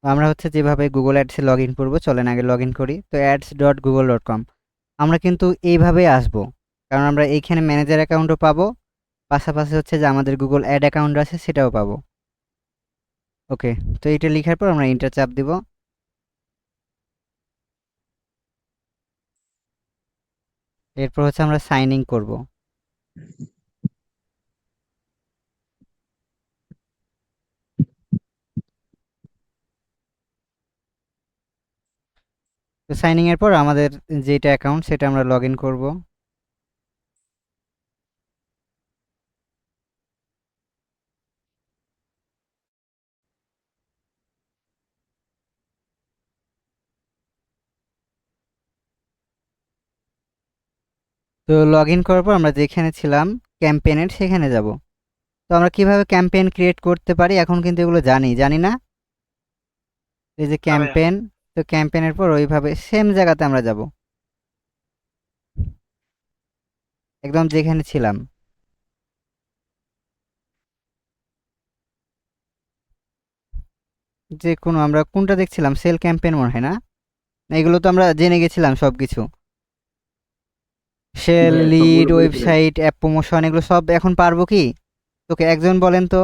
আমরা হচ্ছে যেভাবে গুগল অ্যাডসে লগ ইন করবো, চলেন আগে লগ ইন করি। তো ads.google.com আমরা কিন্তু এইভাবেই আসবো, কারণ আমরা এইখানে ম্যানেজার অ্যাকাউন্টও পাবো, পাশাপাশি হচ্ছে যে আমাদের গুগল অ্যাড অ্যাকাউন্ট আছে সেটাও পাবো। ওকে, তো এটা লেখার পর আমরা ইন্টার চাপ দিব। এরপর হচ্ছে আমরা সাইন ইন করবো। তো সাইন ইন এর পর আমাদের যেটা অ্যাকাউন্ট সেটা আমরা লগ ইন করবো। তো লগ ইন করার পর আমরা যেখানে ছিলাম ক্যাম্পেইনের সেখানে যাব। তো আমরা কিভাবে ক্যাম্পেইন ক্রিয়েট করতে পারি এখন কিন্তু এগুলো জানি না। এই যে না ভাইয়া। ক্যাম্পেইন, তো ক্যাম্পেইনের পর ওইভাবে সেম জায়গাতে আমরা যাব, একদম যেখানে ছিলাম। যে কোনো আমরা কোনটা দেখছিলাম, সেল ক্যাম্পেইন মনে হয় না? না, এগুলো তো আমরা জেনে গেছিলাম সবকিছু। সেল, হ্যাঁ, লিড, সবগুলো করে ফেলেছি। ওয়েবসাইট, অ্যাপ প্রমোশন, এগুলো সব এখন পারবো কি? তোকে একজন বলেন তো,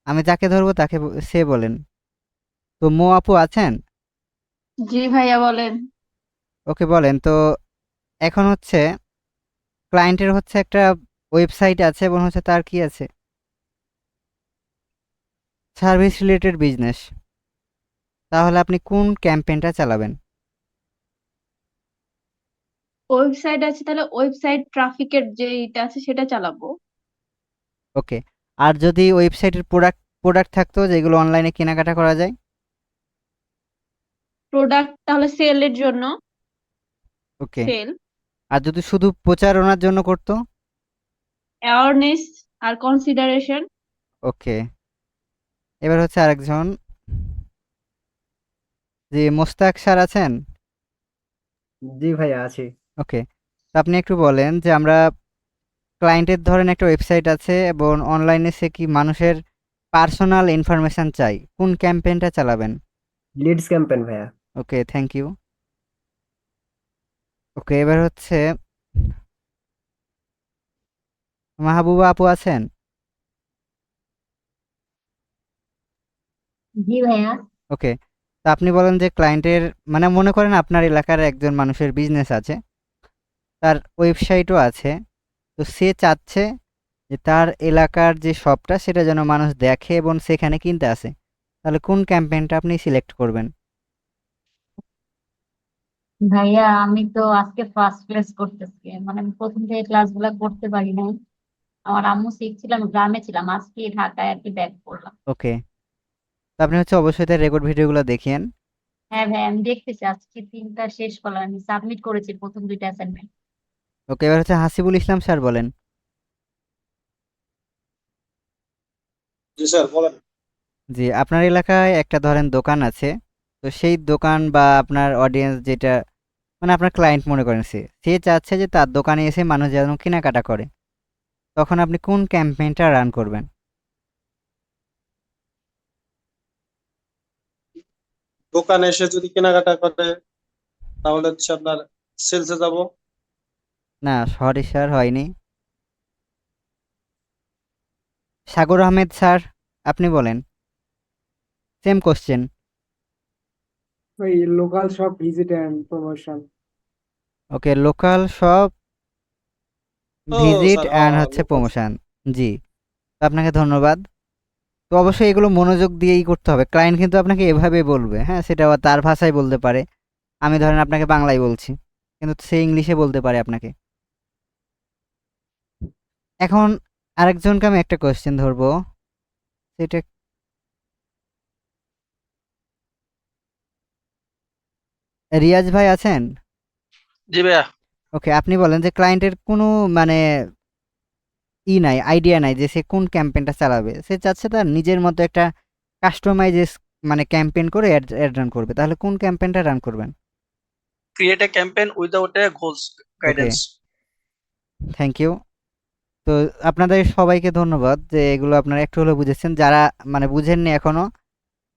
আমি যাকে ধরবো তাকে সে বলেন। তো মো আপু আছেন? জি ভাইয়া বলেন। ওকে বলেন তো। এখন হচ্ছে ক্লায়েন্টের হচ্ছে একটা ওয়েবসাইট আছে এবং হচ্ছে তার কি আছে, সার্ভিস রিলেটেড বিজনেস। তাহলে আপনি কোন ক্যাম্পেইনটা চালাবেন? ওয়েবসাইট আছে, তাহলে ওয়েবসাইট ট্রাফিকের যেটা আছে সেটা চালাবো। ওকে। আর যদি ওয়েবসাইটের প্রোডাক্ট প্রোডাক্ট থাকতো যেগুলো অনলাইনে কেনাকাটা করা যায়? প্রোডাক্ট তাহলে সেলের জন্য ওকে। সেল, আর যদি শুধু প্রচারণার জন্য করতো? অ্যাওয়ারনেস আর কনসিডারেশন। ওকে। এবার হচ্ছে আরেকজন, যে মোস্তাক স্যার আছেন? জি ভাইয়া, আছি। ওকে। তো আপনি একটু বলেন যে আমরা ক্লায়েন্টের ধরেন একটা ওয়েবসাইট আছে এবং অনলাইনে সে কি মানুষের পার্সোনাল ইনফরমেশন চাই, কোন ক্যাম্পেইনটা চালাবেন? লিডস ক্যাম্পেন ভাইয়া। ওকে, থ্যাংক ইউ। ওকে, এবার হচ্ছে মাহবুবা আপু আছেন? জি ভাইয়া। ওকে। তো আপনি বলেন যে ক্লায়েন্টের, মানে মনে করেন আপনার এলাকার একজন মানুষের বিজনেস আছে, তার ওয়েবসাইটও আছে। তো সে চাচ্ছে যে তার এলাকার যে শপটা সেটা যেন মানুষ দেখে এবং সেখানে কিনতে আসে। তাহলে কোন ক্যাম্পেইনটা আপনি সিলেক্ট করবেন? ভাইয়া আমি তো আজকে ফার্স্ট ক্লাস করতেছি, মানে আমি প্রথম থেকে ক্লাসগুলো করতে পারি নাই। আমার আম্মু শিখছিলাম, গ্রামে ছিলাম, আজকে ঢাকায় আর কি ব্যাক করলাম। ওকে। তো আপনি হচ্ছে অবশ্যই তার রেকর্ড ভিডিওগুলো দেখিয়েন। হ্যাঁ ভাই, আমি দেখতেছি, আজকে 3টা শেষ করলাম, আমি সাবমিট করেছি প্রথম 2টা অ্যাসাইনমেন্ট। ওকে, এবার হচ্ছে হাসিবুল ইসলাম স্যার বলেন। জি স্যার বলেন। জি, আপনার এলাকায় একটা ধরেন দোকান আছে। তো সেই দোকান বা আপনার অডিয়েন্স যেটা, মানে আপনার ক্লায়েন্ট মনে করেন, সে সে চাচ্ছে যে তার দোকানে এসে মানুষ যেন কেনাকাটা করে। তখন আপনি কোন ক্যাম্পেইনটা রান করবেন? দোকানে এসে যদি কেনাকাটা করে তাহলে হচ্ছে আপনার সেলসে যাব। না, সরি স্যার, হয়নি। সাগর আহমেদ স্যার, আপনি বলেন, সেম কোশ্চেন। ওই local shop visit and promotion. Okay, local shop ও ভিজিট স্যার, অ্যান্ড হ্যাঁ হচ্ছে লোকাল। প্রমোশন। জি, তো আপনাকে ধন্যবাদ। তো অবশ্যই এগুলো মনোযোগ দিয়েই করতে হবে, ক্লায়েন্ট কিন্তু আপনাকে এভাবে বলবে, হ্যাঁ, সেটা আবার তার ভাষায় বলতে পারে। আমি ধরেন আপনাকে বাংলায় বলছি, কিন্তু সে ইংলিশে বলতে পারে আপনাকে। এখন আরেকজনকে আমি একটা কোশ্চেন ধরবো, সেটা, রিয়াজ ভাই আছেন? জি ভাইয়া। ওকে, আপনি বলেন যে ক্লায়েন্টের কোনো মানে নাই, আইডিয়া নাই যে সে কোন ক্যাম্পেইনটা চালাবে। সে চাচ্ছে তার নিজের মতো একটা কাস্টমাইজেস মানে ক্যাম্পেইন করে অ্যাড রান করবে। তাহলে কোন ক্যাম্পেইনটা রান করবেন? Create a campaign without a goals okay, guidance. Thank you. তো আপনাদের সবাইকে ধন্যবাদ যে এগুলো আপনারা একটু হলেও বুঝেছেন, যারা মানে বুঝেননি এখনো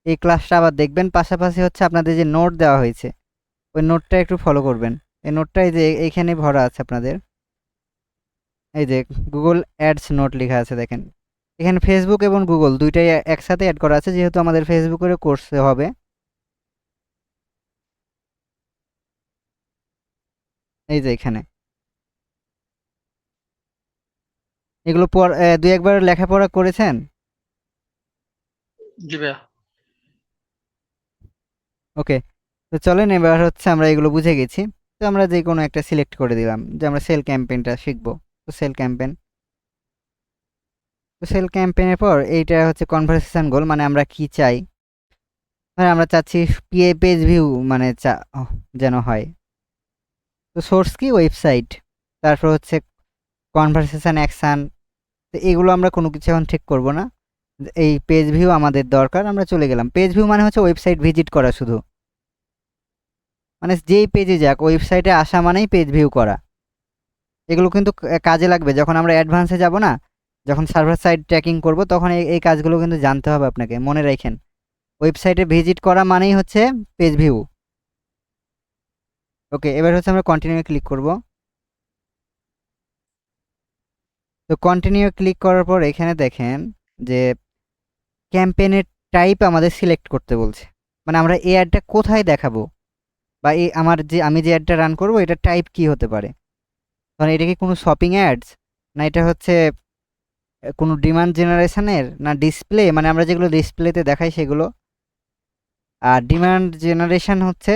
এই ক্লাসটা আবার দেখবেন, পাশাপাশি হচ্ছে আপনাদের যে নোট দেওয়া হয়েছে ওই নোটটা একটু ফলো করবেন। এই নোটটা এই যে এইখানে ভরা আছে আপনাদের, এই যে গুগল অ্যাডস নোট লেখা আছে দেখেন। এখানে ফেসবুক এবং গুগল দুইটাই একসাথে অ্যাড করা আছে, যেহেতু আমাদের ফেসবুকের কোর্স হবে। এই যে এখানে এগুলো দুই একবার লেখাপড়া করেছেন? জি ভাইয়া। ওকে, তো চলেন এবার হচ্ছে আমরা এগুলো বুঝে গেছি। তো আমরা যে কোনো একটা সিলেক্ট করে দিলাম যে আমরা সেল ক্যাম্পেইনটা শিখবো। তো সেল ক্যাম্পেইন, তো সেল ক্যাম্পেইনের পর এইটা হচ্ছে কনভারসেশন গোল, মানে আমরা কি চাই। মানে আমরা চাচ্ছি পেজ ভিউ মানে যেন হয়। তো সোর্স কি ওয়েবসাইট, তারপর হচ্ছে কনভারসেশন অ্যাকশন। তো এগুলো আমরা কোনো কিছু এখন ঠিক করব না, এই পেজ ভিউ আমাদের দরকার। আমরা চলে গেলাম, পেজ ভিউ মানে হচ্ছে ওয়েবসাইট ভিজিট করা শুধু, মানে যেই পেজে যাক ওয়েবসাইটে আসা মানেই পেজ ভিউ করা। এগুলো কিন্তু কাজে লাগবে যখন আমরা অ্যাডভান্সে যাব না, যখন সার্ভার সাইড ট্র্যাকিং করব, তখন এই কাজগুলো কিন্তু জানতে হবে আপনাকে, মনে রাখেন। ওয়েবসাইটে ভিজিট করা মানেই হচ্ছে পেজ ভিউ। ওকে, এবার হচ্ছে আমরা কন্টিনিউ ক্লিক করব। তো কন্টিনিউ ক্লিক করার পর এখানে দেখেন যে ক্যাম্পেইনের টাইপ আমাদের সিলেক্ট করতে বলছে, মানে আমরা এই অ্যাডটা কোথায় দেখাবো, বা এই আমি যে অ্যাডটা রান করব এটা টাইপ কি হতে পারে। কারণ এটা কি কোনো শপিং অ্যাডস, না এটা হচ্ছে কোনো ডিমান্ড জেনারেশনের, না ডিসপ্লে, মানে আমরা যেগুলো ডিসপ্লেতে দেখাই সেগুলো। আর ডিমান্ড জেনারেশন হচ্ছে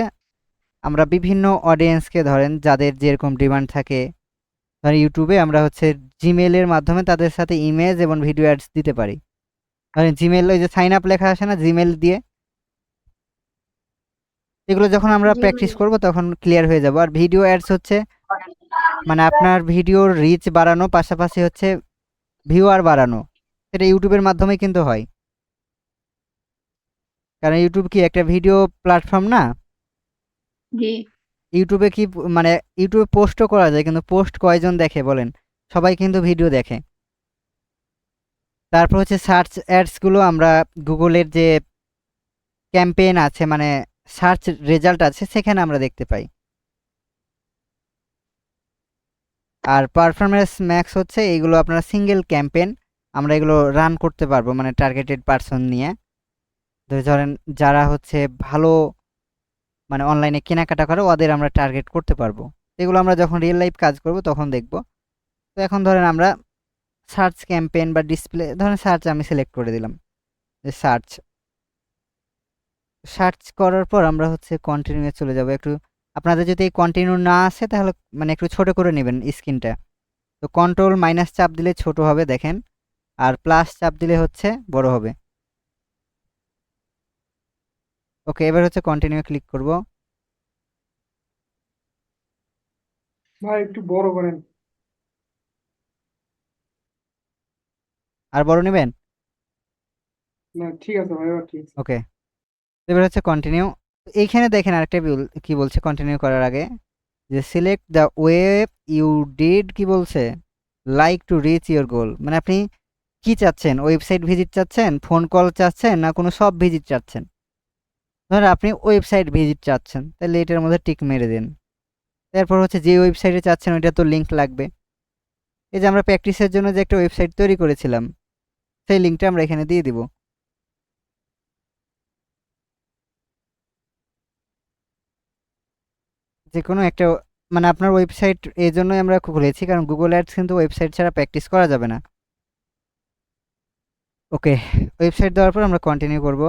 আমরা বিভিন্ন অডিয়েন্সকে, ধরেন যাদের যেরকম ডিমান্ড থাকে, ধরেন ইউটিউবে আমরা হচ্ছে জিমেলের মাধ্যমে তাদের সাথে ইমেজ এবং ভিডিও অ্যাডস দিতে পারি। ধরেন জিমেল, ওই যে সাইন আপ লেখা আসে না জিমেল দিয়ে, এগুলো যখন আমরা জি প্র্যাকটিস ভাইয়া। করব তখন ক্লিয়ার হয়ে যাব। আর ভিডিও অ্যাডস হচ্ছে মানে আপনার ভিডিওর রিচ বাড়ানো, পাশাপাশি হচ্ছে ভিউয়ার বাড়ানো, সেটা ইউটিউবের মাধ্যমে কিন্তু হয়। কারণ ইউটিউব কি একটা ভিডিও প্ল্যাটফর্ম না? জি ইউটিউবে কি মানে ইউটিউবে পোস্টও করা যায়, কিন্তু পোস্ট কয়জন দেখে বলেন? সবাই কিন্তু ভিডিও দেখে। তারপর হচ্ছে সার্চ অ্যাডসগুলো আমরা গুগলের যে ক্যাম্পেইন আছে, মানে সার্চ রেজাল্ট আছে, সেখানে আমরা দেখতে পাই। আর পারফরমেন্স ম্যাক্স হচ্ছে এইগুলো আপনারা সিঙ্গেল ক্যাম্পেইন, আমরা এগুলো রান করতে পারবো, মানে টার্গেটেড পারসন নিয়ে। ধরেন যারা হচ্ছে ভালো মানে অনলাইনে কেনাকাটা করে ওদের আমরা টার্গেট করতে পারবো। এগুলো আমরা যখন রিয়েল লাইফ কাজ করব তখন দেখব। তো এখন ধরেন আমরা সার্চ ক্যাম্পেইন বা ডিসপ্লে, ধরেন সার্চ আমি সিলেক্ট করে দিলাম যে সার্চ। সার্চ করার পর আমরা হচ্ছে কন্টিনিউয়ে চলে যাব। একটু আপনাদের যদি এই কন্টিনিউ না আসে তাহলে মানে একটু ছোট করে নেবেন স্ক্রিনটা। তো কন্ট্রোল মাইনাস চাপ দিলে ছোট হবে দেখেন, আর প্লাস চাপ দিলে হচ্ছে বড় হবে। ওকে, এবার হচ্ছে কন্টিনিউ ক্লিক করব। ভাই একটু বড় করেন। আর বড় নেবেন? না ঠিক আছে ভাই, এবার ঠিক আছে। ওকে, এবার হচ্ছে কন্টিনিউ। এইখানে দেখেন আরেকটা কি বলছে কন্টিনিউ করার আগে, যে select the way you did, কি বলছে, like to reach your goal. মানে আপনি কি চাচ্ছেন, ওয়েবসাইট ভিজিট চাচ্ছেন, ফোন কল চাচ্ছেন, না কোনো সব ভিজিট চাচ্ছেন? ধরেন আপনি ওয়েবসাইট ভিজিট চাচ্ছেন, তাহলে এটার মধ্যে টিক মেরে দেন। তারপর হচ্ছে যে ওয়েবসাইটে চাচ্ছেন ওইটা তো লিঙ্ক লাগবে। এই যে আমরা প্র্যাকটিসের জন্য যে একটা ওয়েবসাইট তৈরি করেছিলাম, সেই লিঙ্কটা আমরা এখানে দিয়ে দিব। যে কোনো একটা, মানে আপনার ওয়েবসাইট এই জন্যই আমরা খুলেছি, কারণ গুগল অ্যাডস কিন্তু ওয়েবসাইট ছাড়া প্র্যাকটিস করা যাবে না। ওকে, ওয়েবসাইট দেওয়ার পর আমরা কন্টিনিউ করব।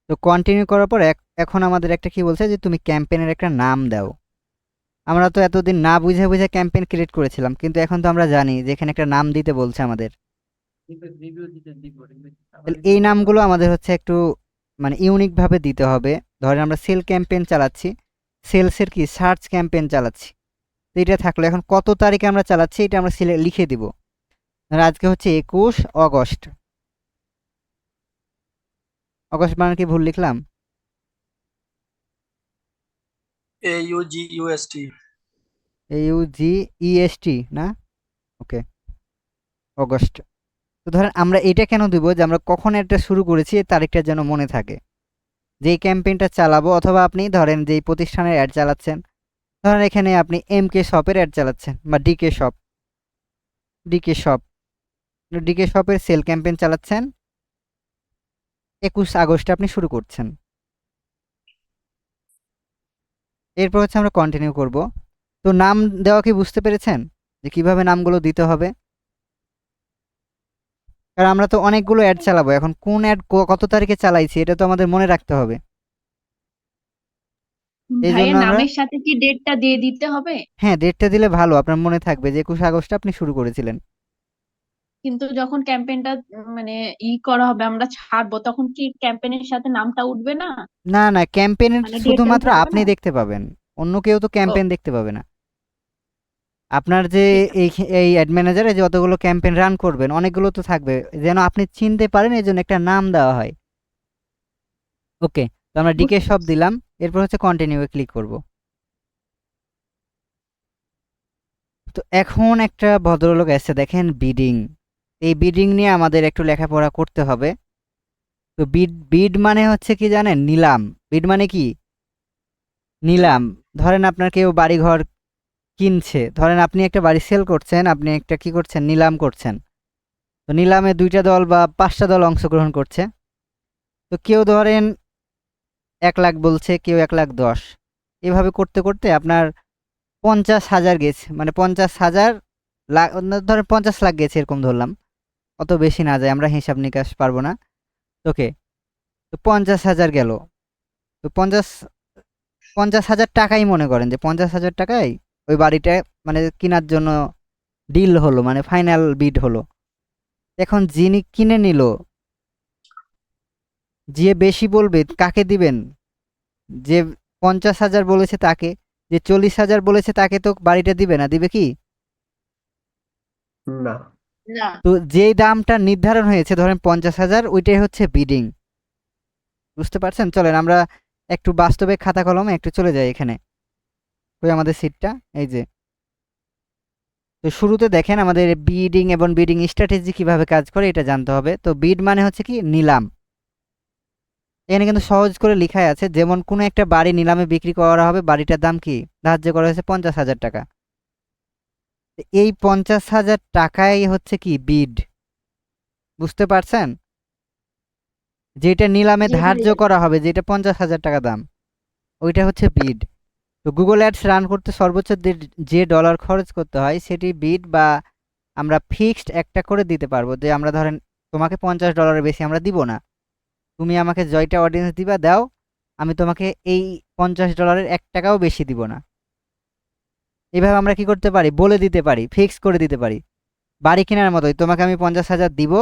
তো কন্টিনিউ করার পর এখন আমাদের একটা কি বলছে যে তুমি ক্যাম্পেইনের একটা নাম দাও। আমরা তো এতদিন না বুঝে বুঝে ক্যাম্পেইন ক্রিয়েট করেছিলাম, কিন্তু এখন তো আমরা জানি যে এখানে একটা নাম দিতে বলছে আমাদের। তাহলে এই নামগুলো আমাদের হচ্ছে একটু মানে ইউনিক ভাবে দিতে হবে। ধরেন আমরা সেল ক্যাম্পেইন চালাচ্ছি, সেলসের কি সার্চ ক্যাম্পেইন চালাচ্ছি। তো এটা থাকলো, এখন কত তারিখে আমরা চালাচ্ছি এটা আমরা লিখে দিব। ধর আজকে হচ্ছে 21 অগস্ট। অগস্ট মানে কি ভুল লিখলাম? AUGUST। AUGEST না? ওকে, অগস্ট। তো ধরেন আমরা এটা কেন দিব যে আমরা কখন এটা শুরু করেছি এই তারিখটা যেন মনে থাকে, যেই ক্যাম্পেইনটা চালাবো। অথবা আপনি ধরেন যেই প্রতিষ্ঠানের অ্যাড চালাচ্ছেন, ধরেন এখানে আপনি এমকে শপের অ্যাড চালাচ্ছেন বা DK shop, DK shop DK শপের সেল ক্যাম্পেইন চালাচ্ছেন, 21 আগস্টে আপনি শুরু করছেন। এরপর হচ্ছে আমরা কন্টিনিউ করব। তো নাম দেওয়া কি বুঝতে পেরেছেন যে কিভাবে নামগুলো দিতে হবে? কারণ আমরা তো অনেকগুলো অ্যাড চালাবো, এখন কোন অ্যাড কত তারিখে চালাইছি এটা তো আমাদের মনে রাখতে হবে। এই ভাইয়া জন্য আমরা, নামের সাথে কি ডেটটা দিয়ে দিতে হবে? হ্যাঁ ডেটটা দিলে ভালো, আপনার মনে থাকবে যে 21 আগস্টে আপনি শুরু করেছিলেন। কিন্তু যখন ক্যাম্পেইনটা মানে করা হবে, আমরা ছাড়বো, তখন কি ক্যাম্পেইনের সাথে নামটা উঠবে না? না না, ক্যাম্পেইনের মানে ডেটটা শুধুমাত্র উঠে যাবে আপনি না? দেখতে পাবেন, অন্য কেউ তো ও, ক্যাম্পেইন দেখতে পাবে না। আপনার যে ঠিক আছে। এই এই অ্যাড ম্যানেজারে যতগুলো ক্যাম্পেইন রান করবেন অনেকগুলো তো থাকবে, যেন আপনি চিনতে পারেন এই জন্য একটা নাম দেওয়া হয়। ওকে, তো আমরা ডিকে বুঝতে সব পারছি। দিলাম, এরপর হচ্ছে কন্টিনিউ এ ক্লিক করব। তো এখন একটা ভদ্রলোক এসে দেখেন বিডিং, এই বিডিং নিয়ে আমাদের একটু লেখাপড়া করতে হবে। তো বিড বিড মানে হচ্ছে কি জানেন, নিলাম। বিড মানে কি? নিলাম। ধরেন আপনার কেউ বাড়িঘর কিনছে, ধরেন আপনি একটা বাড়ি সেল করছেন, আপনি একটা কি করছেন, নিলাম করছেন। তো নিলামে 2টা দল বা 5টা দল অংশগ্রহণ করছে। তো কেউ ধরেন 1 লাখ বলছে, কেউ 1,10,000, এভাবে করতে করতে আপনার 50,000 গেছে, মানে 50,000 লাখ, ধরেন 50 লাখ গেছে এরকম ধরলাম, অত বেশি না যায়, আমরা হিসাব নিকাশ পারবো না। ওকে, তো 50,000 গেল। তো 50,000 টাকাই মনে করেন যে 50,000 টাকায় ওই বাড়িটা মানে কেনার জন্য ডিল হলো, মানে ফাইনাল বিড হলো। এখন যিনি কিনে নিল, যে বেশি বলবে কাকে দিবেন? যে 50,000 বলেছে তাকে। যে 40,000 বলেছে তাকে তো বাড়িটা দিবে না, দিবে কি? না। না। তো যেই দামটা নির্ধারণ হয়েছে ধরেন 50,000, ওইটাই হচ্ছে বিডিং। বুঝতে পারছেন? চলেন আমরা একটু বাস্তবে খাতা কলমে একটু চলে যাই এখানে। ওই আমাদের সিটটা, এই যে। তো শুরুতে দেখেন আমাদের বিডিং এবং বিডিং স্ট্র্যাটেজি কিভাবে কাজ করে এটা জানতে হবে। তো বিড মানে হচ্ছে কি, নিলাম। এখানে কিন্তু সহজ করে লেখাই আছে, যেমন কোনো একটা বাড়ি নিলামে বিক্রি করা হবে, বাড়িটার দাম কি ধার্য করা হয়েছে 50,000 টাকা। তো এই 50,000 টাকাই হচ্ছে কি বিড। বুঝতে পারছেন? যেটা নিলামে জি ধার্য ভাইয়া। করা হবে, যেটা 50,000 টাকা দাম, ওইটা হচ্ছে বিড। তো গুগল অ্যাডস রান করতে সর্বোচ্চ যে ডলার খরচ করতে হয় সেটি বিড, বা আমরা ফিক্সড একটা করে দিতে পারবো, যে আমরা ধরেন তোমাকে $50 বেশি আমরা দিব না, তুমি আমাকে জয়টা অডিয়েন্স দিবা দাও, আমি তোমাকে এই $50 1 টাকাও বেশি দিব না। এইভাবে আমরা কি করতে পারি, বলে দিতে পারি, ফিক্স করে দিতে পারি। বাড়ি কেনার মতোই, তোমাকে আমি 50,000 দিব,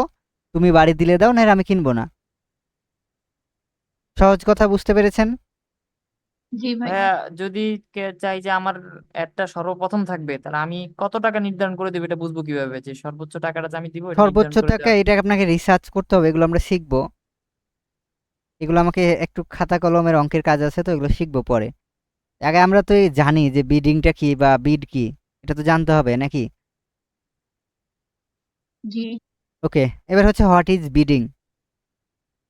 তুমি বাড়ি দিলে দাও, না আমি কিনবো না। সহজ কথা বুঝতে পেরেছেন? জি ভাইয়া। ভাইয়া যদি চাই যে আমার একটা সর্বপ্রথম থাকবে, তাহলে আমি কত টাকা নির্ধারণ করে দেবো এটা বুঝবো কিভাবে, যে সর্বোচ্চ টাকাটা যে আমি দিব এটা সর্বোচ্চ নির্ধারণ করে টাকা দেওয়া? এটা আপনাকে রিসার্চ করতে হবে, এগুলো আমরা শিখবো। এগুলো আমাকে একটু খাতা কলমের অঙ্কের কাজ আছে, তো এগুলো শিখবো পরে। আগে আমরা তো এই জানি যে বিডিংটা কি বা বিড কি, এটা তো জানতে হবে নাকি? জি। ওকে, এবার হচ্ছে হোয়াট ইজ বিডিং।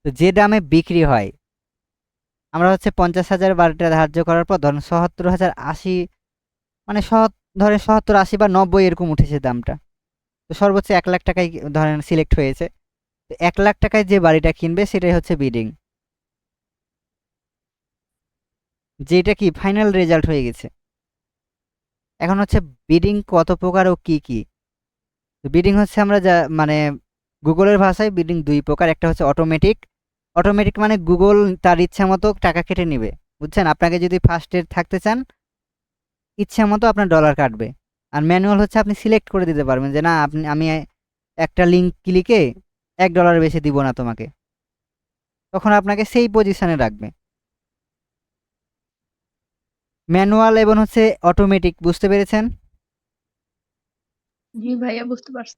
তো যে দামে বিক্রি হয়, আমরা হচ্ছে 50,000 বাড়িটা ধার্য করার পর ধরেন 77,000, 80, মানে ধরেন 70, 80 বা 90 এরকম উঠেছে দামটা। তো সর্বোচ্চ 1 লাখ টাকায় ধরেন সিলেক্ট হয়েছে। তো 1 লাখ টাকায় যে বাড়িটা কিনবে সেটাই হচ্ছে বিডিং, যেটা কি ফাইনাল রেজাল্ট হয়ে গেছে। এখন হচ্ছে বিডিং কত প্রকার ও কি কি। তো বিডিং হচ্ছে আমরা যা মানে গুগলের ভাষায় বিডিং 2 প্রকার। একটা হচ্ছে অটোমেটিক। অটোমেটিক মানে গুগল তার ইচ্ছা মতো টাকা কেটে নিবে, বুঝছেন? আপনাকে যদি ফার্স্টে থাকতে চান, ইচ্ছা মতো আপনার ডলার কাটবে। আর ম্যানুয়াল হচ্ছে আপনি সিলেক্ট করে দিতে পারবেন যে না আমি একটা লিঙ্ক ক্লিকে $1 বেশি দিব না তোমাকে, তখন আপনাকে সেই পজিশনে রাখবে। ম্যানুয়াল এবং হচ্ছে অটোমেটিক, বুঝতে পেরেছেন? জি ভাইয়া, বুঝতে পারছি।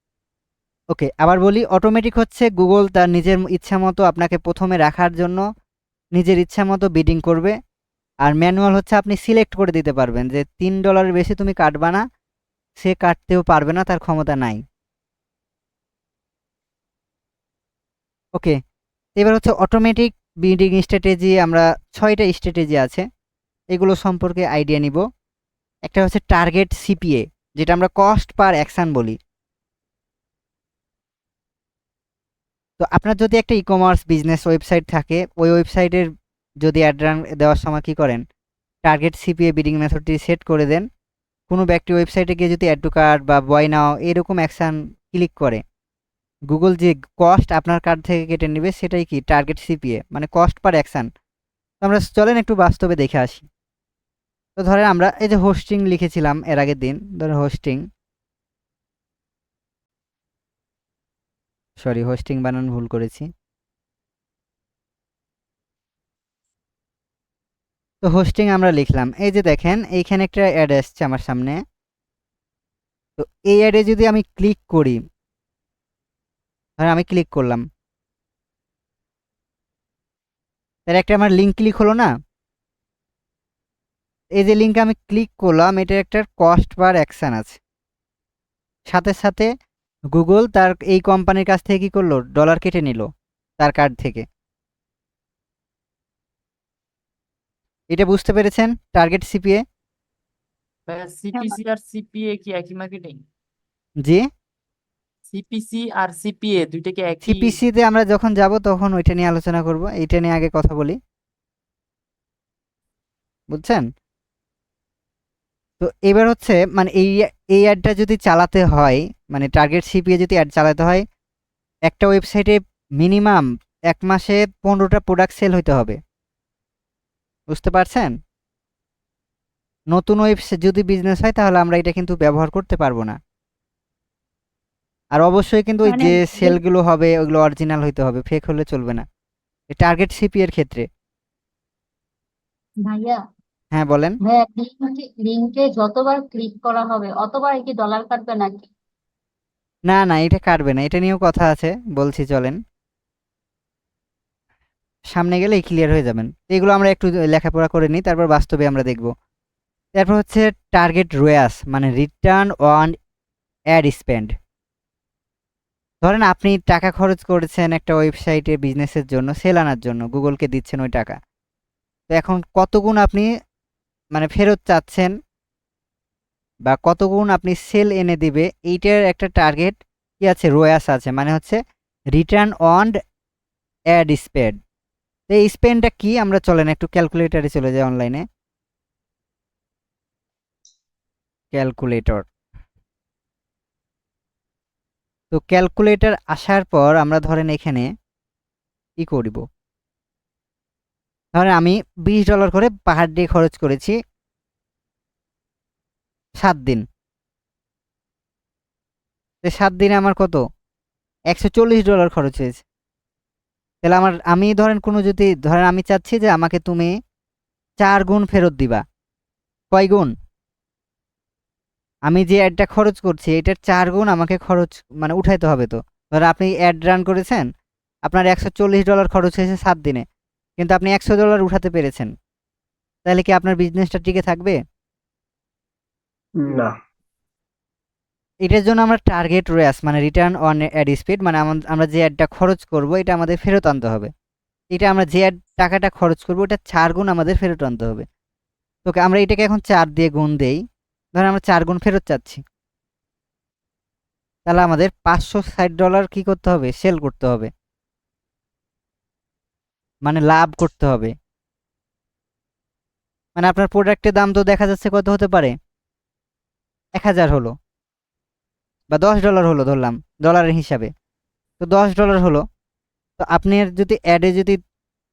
ওকে, আবার বলি, অটোমেটিক হচ্ছে গুগল তার নিজের ইচ্ছা মতো আপনাকে প্রথমে রাখার জন্য নিজের ইচ্ছা মতো বিডিং করবে। আর ম্যানুয়াল হচ্ছে আপনি সিলেক্ট করে দিতে পারবেন যে $3 বেশি তুমি কাটবা না, সে কাটতেও পারবে না, তার ক্ষমতা নাই। ওকে, এবার হচ্ছে অটোমেটিক বিডিং স্ট্র্যাটেজি। আমরা 6টা স্ট্র্যাটেজি আছে, এগুলো সম্পর্কে আইডিয়া নিব। একটা হচ্ছে টার্গেট সিপিএ, যেটা আমরা কস্ট পার অ্যাকশন বলি। তো আপনার যদি একটা ই কমার্স বিজনেস ওয়েবসাইট থাকে, ওই ওয়েবসাইটের যদি অ্যাড রান দেওয়ার সময় কি করেন, টার্গেট সিপিএ বিডিং মেথডটি সেট করে দেন। কোনো ব্যক্তি ওয়েবসাইটে গিয়ে যদি অ্যাড টু কার্ট বা বয় নাও এরকম অ্যাকশন ক্লিক করে, গুগল যে কস্ট আপনার কার্ড থেকে কেটে নেবে সেটাই কি টার্গেট সিপিএ, মানে কস্ট পার অ্যাকশন। তো আমরা চলেন একটু বাস্তবে দেখে আসি। তো ধরেন আমরা এই যে হোস্টিং লিখেছিলাম এর আগের দিন, ধরেন হোস্টিং বানান ভুল করেছি। তো হোস্টিং আমরা লিখলাম, এই যে দেখেন এইখানে একটা অ্যাড আসছে আমার সামনে। তো এই অ্যাডে যদি আমি ক্লিক করি, ধরেন আমি ক্লিক করলাম, তার একটা আমার লিঙ্ক ক্লিক হলো না। এই যে লিঙ্কে আমি ক্লিক করলাম, এটার একটা কস্ট পার অ্যাকশন আছে। সাথে সাথে গুগল তার এই কোম্পানির কাছ থেকে কি করলো, ডলার কেটে নিল তার কার্ড থেকে। এটা বুঝতে পেরেছেন টার্গেট সিপিএ? ভাইয়া সিপিসি আর সিপিএ কি একই মার্কেটিং? জি, সিপিসি আর সিপিএ দুইটা কি একই? সিপিসি তে আমরা যখন যাব তখন ওইটা নিয়ে আলোচনা করব, এইটা নিয়ে আগে কথা বলি, বুঝছেন? তো এবার হচ্ছে মানে এই অ্যাডটা যদি চালাতে হয়, মানে টার্গেট সিপিএ যদি অ্যাড চালাতে হয়, একটা ওয়েবসাইটে মিনিমাম 1 মাসে 15টা প্রোডাক্ট সেল হইতে হবে। বুঝতে পারছেন? নতুন ওয়েবসাইট যদি বিজনেস হয় তাহলে আমরা এটা কিন্তু ব্যবহার করতে পারবো না। আর অবশ্যই কিন্তু ওই মানে যে সেলগুলো হবে ওইগুলো অরিজিনাল হইতে হবে, ফেক হলে চলবে না টার্গেট সিপি এর ক্ষেত্রে। ভাইয়া হ্যাঁ বলেন। ভাইয়া লিঙ্কে যতবার ক্লিক করা হবে অতবার কি ডলার কাটবে নাকি? না না, এটা কাটবে না, এটা নিয়েও কথা আছে, বলছি চলেন সামনে গেলেই ক্লিয়ার হয়ে যাবেন। এগুলো আমরা একটু লেখাপড়া করে নিই, তারপর বাস্তবে আমরা দেখব। তারপর হচ্ছে টার্গেট রোয়াস, মানে রিটার্ন অন অ্যাড স্পেন্ড। ধরেন আপনি টাকা খরচ করেছেন একটা ওয়েবসাইটে বিজনেসের জন্য, সেল আনার জন্য, গুগলকে দিচ্ছেন ওই টাকা। তো এখন কত গুণ আপনি মানে ফেরত চাচ্ছেন বা কত গুণ আপনি সেল এনে দিবে, এইটার একটা টার্গেট কি আছে, রোয়াস আছে, মানে হচ্ছে রিটার্ন অন অ্যাড স্পেন্ড। তো এই স্পেন্ডটা কি, আমরা চলেন একটু ক্যালকুলেটরে চলে যাই, অনলাইনে ক্যালকুলেটর। তো ক্যালকুলেটর আসার পর আমরা ধরেন এখানে কি করব, ধরেন আমি $20 করে পার ডে খরচ করেছি 7 দিন। 7 দিনে আমার কত, $140 খরচ হয়েছে। তাহলে আমি ধরেন কোনো যদি ধরেন আমি চাচ্ছি যে আমাকে তুমি 4 গুণ ফেরত দিবা। কয় গুণ? আমি যে অ্যাডটা খরচ করছি এটার 4 গুণ আমাকে খরচ মানে উঠাইতে হবে। তো ধর আপনি অ্যাড রান করেছেন, আপনার $140 খরচ হয়েছে 7 দিনে, কিন্তু আপনি $100 উঠাতে পেরেছেন, তাহলে কি আপনার বিজনেসটা টিকে থাকবে? না। এটার জন্য আমরা টার্গেট রোয়াস মানে রিটার্ন অন অ্যাড স্পেন্ড, মানে আমরা যে অ্যাডটা খরচ করব এটা আমাদের ফেরত আনতে হবে। এটা আমরা যে টাকাটা খরচ করবো ওটা 4 গুণ আমাদের ফেরত আনতে হবে। তো আমরা এটাকে এখন 4 দিয়ে গুণ দেই, ধরেন আমরা 4 গুণ ফেরত চাচ্ছি, তাহলে আমাদের $560 কি করতে হবে, সেল করতে হবে, মানে লাভ করতে হবে। মানে আপনার প্রোডাক্টের দাম তো দেখা যাচ্ছে কত হতে পারে, 1000 হলো বা $10 হলো, ধরলাম ডলারের হিসাবে। তো $10 হলো, তো আপনার যদি অ্যাডে যদি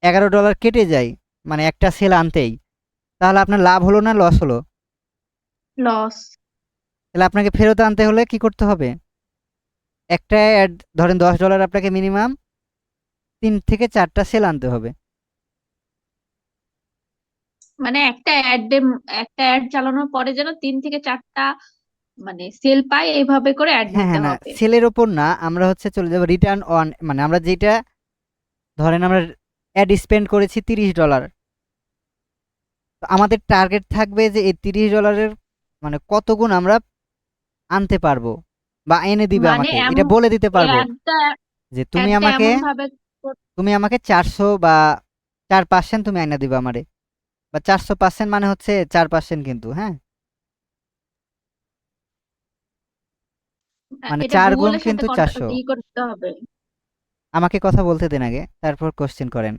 $11 কেটে যায়, মানে একটা সেল আনতেই, তাহলে আপনার লাভ হলো না লস হলো? লস। তাহলে আপনাকে ফেরত আনতে হলে কি করতে হবে, একটা অ্যাড ধরেন $10, আপনাকে মিনিমাম 3 থেকে 4টা সেল আনতে হবে। মানে একটা অ্যাড চালানোর পরে যেন 3 থেকে 4টা মানে সেল পায়, এইভাবে করে অ্যাড হ্যাঁ দিতে হ্যাঁ, না হবে। সেলের ওপর না, আমরা হচ্ছে চলে যাবো রিটার্ন অন, মানে আমরা যেটা ধরেন আমরা অ্যাড স্পেন্ড করেছি $30, তো আমাদের টার্গেট থাকবে যে এই $30 মানে কত গুণ আমরা আনতে পারবো বা এনে দিবে মানে আমাকে, এটা বলে দিতে পারবো অ্যাডটা যে তুমি অ্যাডটা আমাকে এমন ভাবে তুমি আমাকে 400 বা 4% তুমি আইনা দিবা আমারে, বা 400% মানে হচ্ছে 4% কিন্তু, হ্যাঁ, মানে এটা 4 গুণ গুগলের সাথে কিন্তু 400। করতে হবে। আমাকে কথা বলতে দেন আগে, তারপর কোশ্চেন করেন।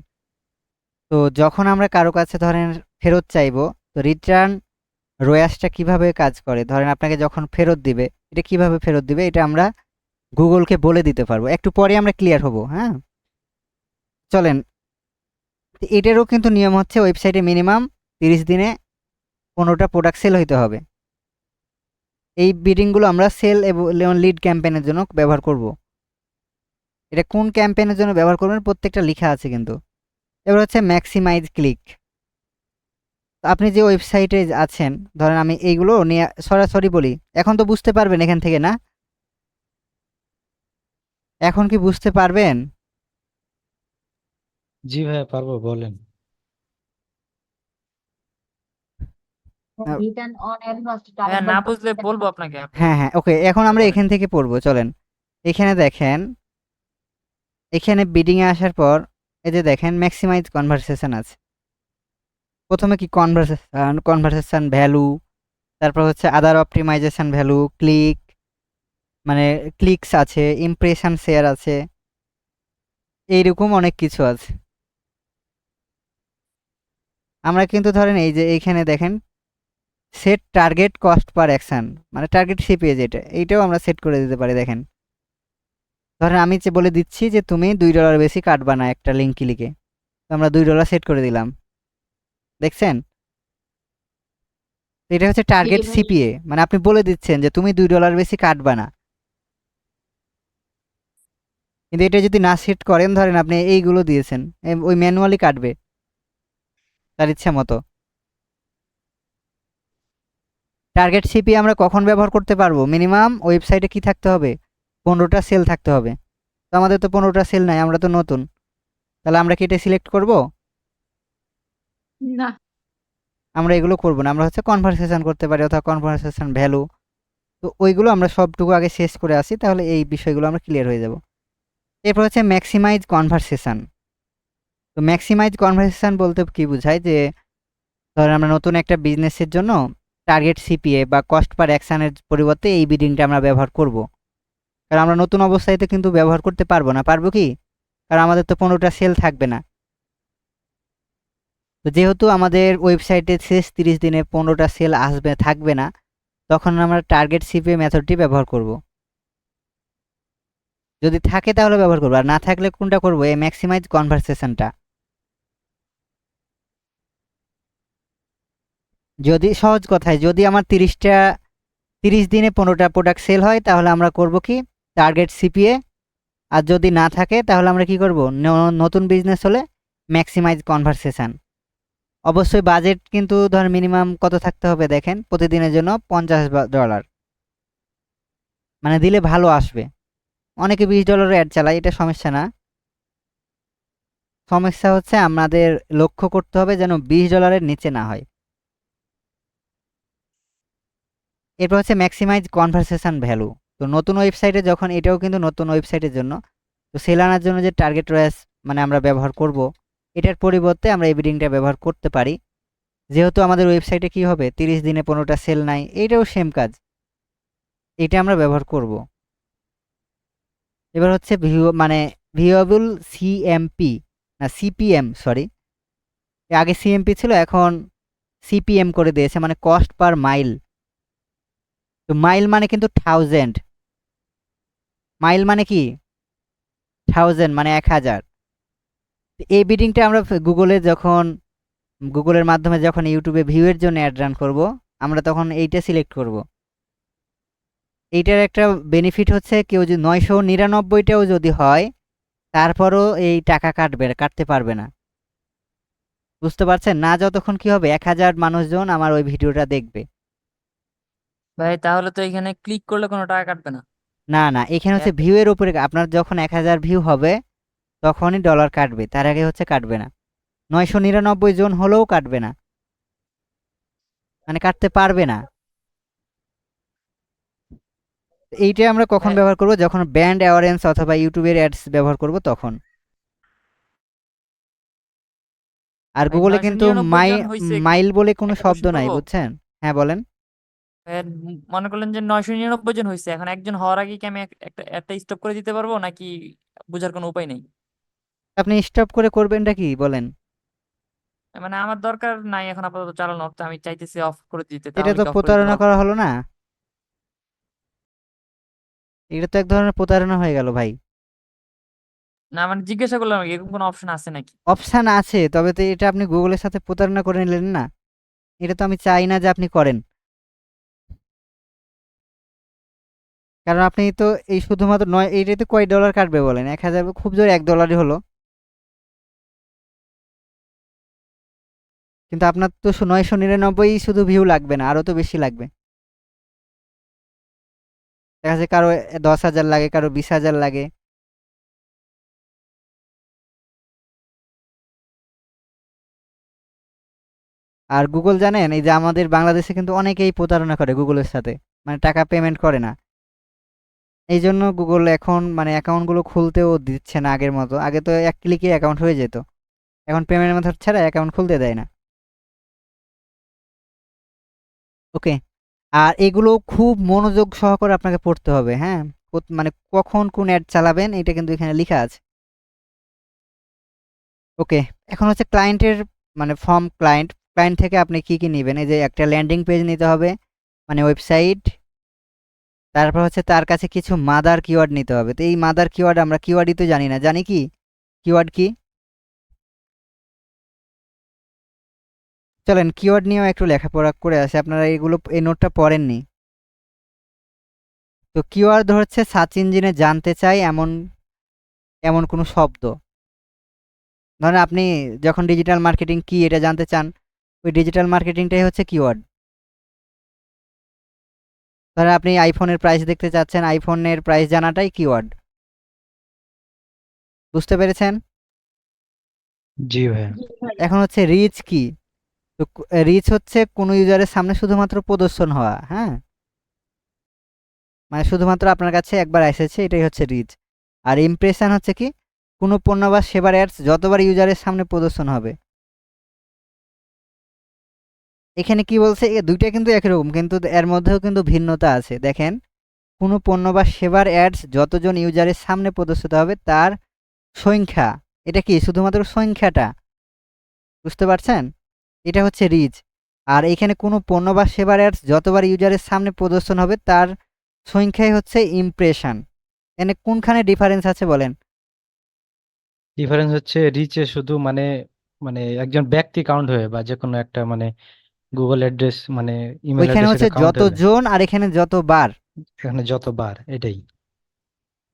তো যখন আমরা কারো কাছে ধরেন ফেরত চাইবো, তো রিটার্ন রোয়াসটা কিভাবে কাজ করে, ধরেন আপনাকে যখন ফেরত দিবে, এটা কিভাবে ফেরত দিবে এটা আমরা গুগলকে বলে দিতে পারবো, একটু পরে আমরা ক্লিয়ার হব, হ্যাঁ। চলেন, তো এটারও কিন্তু নিয়ম হচ্ছে ওয়েবসাইটে মিনিমাম 30 দিনে 15টা প্রোডাক্ট সেল হইতে হবে। এই বিডিংগুলো আমরা সেল এবং লিড ক্যাম্পেইনের জন্য ব্যবহার করব। এটা কোন ক্যাম্পেইনের জন্য ব্যবহার করবেন প্রত্যেকটা লেখা আছে কিন্তু। এবার হচ্ছে ম্যাক্সিমাইজ ক্লিক। আপনি যে ওয়েবসাইটে আছেন, ধরেন আমি এইগুলো নিয়ে সরাসরি বলি, এখন তো বুঝতে পারবেন এখান থেকে, না? এখন কি বুঝতে পারবেন? জি ভাইয়া পারবো, বলেন। আহ, রিটার্ন অন অ্যাডভান্স হ্যাঁ, আরেকবার না বলতে বুঝলে বলবো আপনাকে, আপনি হ্যাঁ হ্যাঁ, ওকে, এখন আমরা বলেন। এখান থেকে পড়বো, চলেন। এখানে দেখেন, এখানে বিডিংয়ে আসার পর এই যে দেখেন ম্যাক্সিমাইজ কনভারসেশন আছে। প্রথমে কি কনভারসেশন ভ্যালু, তারপর হচ্ছে আদার অপটিমাইজেশন ভ্যালু, ক্লিক মানে ক্লিকস আছে, ইমপ্রেশন শেয়ার আছে, এইরকম অনেক কিছু আছে। আমরা কিন্তু ধরেন এই যে এইখানে দেখেন set target cost per action, মানে টার্গেট সিপিএ যেটা, এইটাও আমরা সেট করে দিতে পারি। দেখেন ধরেন আমি যে বলে দিচ্ছি যে তুমি $2 বেশি কাটবা না একটা লিঙ্ক ক্লিকে, তো আমরা $2 সেট করে দিলাম, দেখছেন? তো এটা হচ্ছে জি টার্গেট ভাই। সিপিএ, মানে আপনি বলে দিচ্ছেন যে তুমি $2 বেশি কাটবা না। কিন্তু এটা যদি না সেট করেন, ধরেন আপনি এইগুলো দিয়েছেন, ওই ম্যানুয়ালি কাটবে তার ইচ্ছা মতো। টার্গেট সিপি আমরা কখন ব্যবহার করতে পারবো? মিনিমাম ওয়েবসাইটে কি থাকতে হবে? 15টা সেল থাকতে হবে। তো আমাদের তো 15টা সেল নাই, আমরা তো নতুন, তাহলে আমরা কি এটা সিলেক্ট করব? না, আমরা এগুলো করব না, আমরা হচ্ছে কনভারসেশন করতে পারি অথবা কনভারসেশন ভ্যালু। তো ওইগুলো আমরা সবটুকু আগে শেষ করে আসি, তাহলে এই বিষয়গুলো আমরা ক্লিয়ার হয়ে যাব। এরপর হচ্ছে ম্যাক্সিমাইজ কনভারসেশন। তো ম্যাক্সিমাইজ কনভারসেশন বলতে কি বোঝায়, যে ধরেন আমরা নতুন একটা বিজনেসের জন্য টার্গেট সিপিএ বা কস্ট পার অ্যাকশনের পরিবর্তে এই বিডিংটা আমরা ব্যবহার করব। কারণ আমরা নতুন অবস্থায় তো কিন্তু ব্যবহার করতে পারবো না, পারবো কি? কারণ আমাদের তো 15টা সেল থাকবে না। তো যেহেতু আমাদের ওয়েবসাইটে শেষ 30 দিনে 15টা সেল থাকবে না, তখন আমরা টার্গেট সিপিএ মেথডটি ব্যবহার করব। যদি থাকে তাহলে ব্যবহার করবো, আর না থাকলে কোনটা করবো? এই ম্যাক্সিমাইজ কনভারসেশনটা। যদি সহজ কথায়, যদি আমার 30 দিনে 15টা প্রোডাক্ট সেল হয়, তাহলে আমরা করব কি? Target CPA. আর যদি না থাকে তাহলে আমরা কি করব? নতুন বিজনেস হলে ম্যাক্সিমাইজ কনভারসেশন। অবশ্যই বাজেট কিন্তু ধর মিনিমাম কত থাকতে হবে দেখেন, প্রতিদিনের জন্য $50, মানে দিলে ভালো আসবে। অনেকে $20 অ্যাড চালায়, এটা সমস্যা না। সমস্যা হচ্ছে আমাদের লক্ষ্য করতে হবে যেন $20 নিচে না হয়। এরপর হচ্ছে ম্যাক্সিমাইজ কনভারসেশন ভ্যালু। তো নতুন ওয়েবসাইটে যখন, এটাও কিন্তু নতুন ওয়েবসাইটের জন্য, তো সেল আনার জন্য যে টার্গেট রয়েস মানে আমরা ব্যবহার করব, এটার পরিবর্তে আমরা এই বিডিংটা ব্যবহার করতে পারি। যেহেতু আমাদের ওয়েবসাইটে কি হবে, 30 দিনে 15টা সেল নাই, এইটাও সেম কাজ, এটা আমরা ব্যবহার করব। এবার হচ্ছে মানে ভিউয়েবল সিএমপি, না সিপিএম, সরি, আগে সিএমপি ছিল, এখন সিপিএম করে দিয়েছে, মানে কস্ট পার মাইল। তো মাইল মানে কিন্তু 1000, মাইল মানে কি 1000, মানে 1000। এই বিডিংটা আমরা গুগলে যখন, গুগলের মাধ্যমে যখন ইউটিউবে ভিউয়ের জন্য অ্যাড রান করব, আমরা তখন এইটা সিলেক্ট করব। এইটার একটা বেনিফিট হচ্ছে, কেউ যদি 999টাও যদি হয়, তারপরও এই টাকা কাটতে পারবে না। বুঝতে পারছেন না? যতক্ষণ কি হবে, 1000 মানুষজন আমার ওই ভিডিওটা দেখবে। ভাই তাহলে তো এখানে ক্লিক করলে কোনো টাকা কাটবে না। না না, এখানে হচ্ছে ভিউয়ের উপরে, আপনার যখন 1000 ভিউ হবে তখনই ডলার কাটবে, তার আগে হচ্ছে কাটবে না। 999 জন হলেও কাটবে না, মানে কাটতে পারবে না। এইটা আমরা কখন হ্যাঁ। ব্যবহার করব? যখন ব্র্যান্ড অ্যাওয়ারেন্স অথবা ইউটিউবের অ্যাডস ব্যবহার করব তখন। আর ভাই গুগলে 999 কিন্তু জন হয়েছে মাইল বলে কোনো একটা শব্দ কোশ্চেন নাই, করবো। বুঝছেন? হ্যাঁ বলেন। মনে করলেন যে 999 জন হয়েছে, এখন একজন হওয়ার আগে কি আমি একটা স্টপ করে দিতে পারবো নাকি বোঝার কোনো উপায় নেই? আপনি স্টপ করে করবেনটা কি বলেন? মানে আমার দরকার নাই এখন আপাতত চালানোর, তো আমি চাইতেছি অফ করে দিতে, এটা তাহলে তো কি অফ করে দিতে প্রতারণা পারবো? করা হলো না? এটা তো এক ধরনের প্রতারণা হয়ে গেল ভাই। না মানে জিজ্ঞাসা করলাম আর কি, এরকম কোনো অপশন আছে নাকি? অপশান আছে, তবে তো এটা আপনি গুগলের সাথে প্রতারণা করে নিলেন না। এটা তো আমি চাই না যে আপনি করেন, কারণ আপনি তো এই শুধুমাত্র নয়, এইটাতে কয় ডলার কাটবে বলেন? 1,000, খুব জোর $1 হলো, কিন্তু আপনার তো 999 শুধু ভিউ লাগবে না, আরো তো বেশি লাগবে। দেখা যাচ্ছে কারো 10,000 লাগে, কারো 20,000 লাগে। আর গুগল জানেন, এই যে আমাদের বাংলাদেশে কিন্তু অনেকেই প্রতারণা করে গুগলের সাথে, মানে টাকা পেমেন্ট করে না। এই জন্য গুগল এখন মানে অ্যাকাউন্টগুলো খুলতেও দিচ্ছে না আগের মতো। আগে তো এক ক্লিকে অ্যাকাউন্ট হয়ে যেত, এখন পেমেন্ট মেথড ছাড়া অ্যাকাউন্ট খুলতে দেয় না। ওকে, আর এগুলো খুব মনোযোগ সহকারে আপনাকে পড়তে হবে, হ্যাঁ? মানে কখন কোন অ্যাড চালাবেন এটা কিন্তু এখানে লেখা আছে। ওকে, এখন হচ্ছে ক্লায়েন্টের মানে ফর্ম, ক্লায়েন্ট থেকে আপনি কি কি নেবেন? এই যে একটা ল্যান্ডিং পেজ নিতে হবে, মানে ওয়েবসাইট। তারপর হচ্ছে তার কাছে কিছু মাদার কিওয়ার্ড নিতে হবে। তো এই মাদার কিওয়ার্ড আমরা কিওয়ার্ডই তো জানি না, জানি কি কিওয়ার্ড কি? চলেন কিওয়ার্ড নিয়েও একটু লেখাপড়া করে আসে, আপনারা এগুলো এই নোটটা পড়েননি। তো কিওয়ার্ড হচ্ছে সার্চ ইঞ্জিনে জানতে চাই এমন এমন কোনো শব্দ। ধরেন আপনি যখন ডিজিটাল মার্কেটিং কি এটা জানতে চান, ওই ডিজিটাল মার্কেটিংটাই হচ্ছে কিওয়ার্ড। ধরেন আপনি আইফোনের প্রাইস দেখতে চাচ্ছেন, আইফোনের প্রাইস জানাটাই কিওয়ার্ড। বুঝতে পেরেছেন? জি ভাইয়া। জি ভাই। এখন হচ্ছে রিচ কি? তো রিচ হচ্ছে কোনো ইউজারের সামনে শুধুমাত্র প্রদর্শন হওয়া, হ্যাঁ, মানে শুধুমাত্র আপনার কাছে একবার এসেছে, এটাই হচ্ছে রিচ। আর ইমপ্রেশন হচ্ছে কি? কোনো পণ্য বা সেবার অ্যাডস যতবার ইউজারের সামনে প্রদর্শন হবে। এখানে কি বলছে, এ দুইটা কিন্তু একই রকম, কিন্তু এর মধ্যেও কিন্তু ভিন্নতা আছে। দেখেন, কোনো পণ্য বা সেবার অ্যাডস যতজন ইউজারের সামনে প্রদর্শিত হবে তার সংখ্যা। এটা কি শুধুমাত্র সংখ্যাটা? বুঝতে পারছেন? এটা হচ্ছে রিচ। আর এখানে কোনো পণ্য বা সেবার অ্যাডস যতবার ইউজারের সামনে প্রদর্শন হবে তার সংখ্যাই হচ্ছে ইমপ্রেশন। এখানে কোনখানে ডিফারেন্স আছে বলেন? ডিফারেন্স হচ্ছে রিচে শুধু মানে মানে একজন ব্যক্তি কাউন্ট হয়ে বা যে কোনো একটা মানে গুগল অ্যাড্রেস মানে ইমেল ওইখানে অ্যাড্রেস হচ্ছে এটা কাউন্ট হবে, যতজন আর এখানে যতবার। এখানে যতবার এটাই।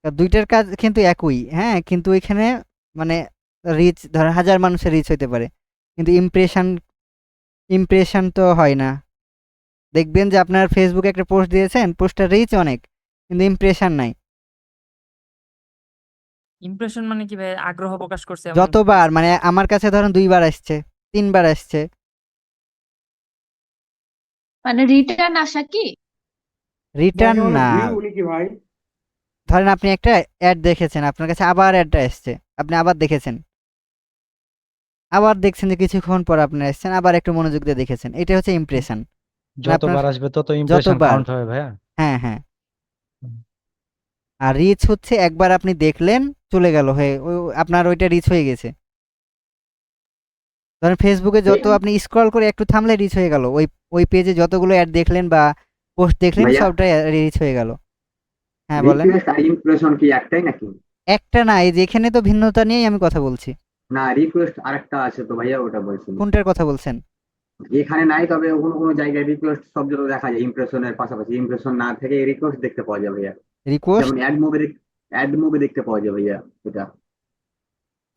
তা দুইটার কাজ কিন্তু একই, হ্যাঁ, কিন্তু ওইখানে মানে রিচ ধর 1,000 মানুষের রিচ হইতে পারে, কিন্তু ইমপ্রেশন তো হয় না। দেখবেন যে আপনার ফেসবুকে একটা পোস্ট দিয়েছেন, পোস্টটার রিচ অনেক, কিন্তু ইমপ্রেশন নাই। ইমপ্রেশন মানে কি ভাই, আগ্রহ প্রকাশ করছে এমন? যতবার মানে আমার কাছে ধরেন 2 বার আসছে, 3 বার আসছে। মানে রিটার্ন আসা কি? রিটার্ন দেখে না, ভিউ নাকি ভাই? ধরেন আপনি একটা অ্যাড দেখেছেন, আপনার কাছে আবার অ্যাডটা এসছে, আপনি আবার দেখেছেন, আবার দেখছেন যে কিছুক্ষণ পর আপনি আসছেন, আবার একটু মনোযোগ দিয়ে দেখেছেন, এটা হচ্ছে ইমপ্রেশন। মানে আপনার যতবার আসবে তত ইমপ্রেশন যতবার, কাউন্ট হবে ভাইয়া। হ্যাঁ হ্যাঁ। হুম। আর রিচ হচ্ছে একবার আপনি দেখলেন, চলে গেল, হয়ে আপনার ওইটা রিচ হয়ে গেছে। ধরেন ফেসবুকে যত আপনি স্ক্রল করে একটু থামলে রিচ হয়ে গেল, ওই ওই পেজে যতগুলো অ্যাড দেখলেন বা পোস্ট দেখলেন ভাইয়া, সবটাই রিচ হয়ে গেল। হ্যাঁ বলেন। রিকোয়েস্ট আর ইমপ্রেশন কি একটাই নাকি? একটা না, এই যে এখানে তো ভিন্নতা নিয়েই আমি কথা বলছি। না, রিকোয়েস্ট আরেকটা আছে তো ভাইয়া, ওটা বলছিল। কোনটার কথা বলছেন? এখানে নাই, তবে কোনো কোনো জায়গায় রিকোয়েস্ট সব জায়গায় দেখা যায়, ইমপ্রেশনের পাশাপাশি ইমপ্রেশন না থেকে রিকোয়েস্ট দেখতে পাওয়া যায় ভাইয়া। যেমন রিকোয়েস্ট, অ্যাড মুভি দেখতে পাওয়া যায় ভাইয়া এটা।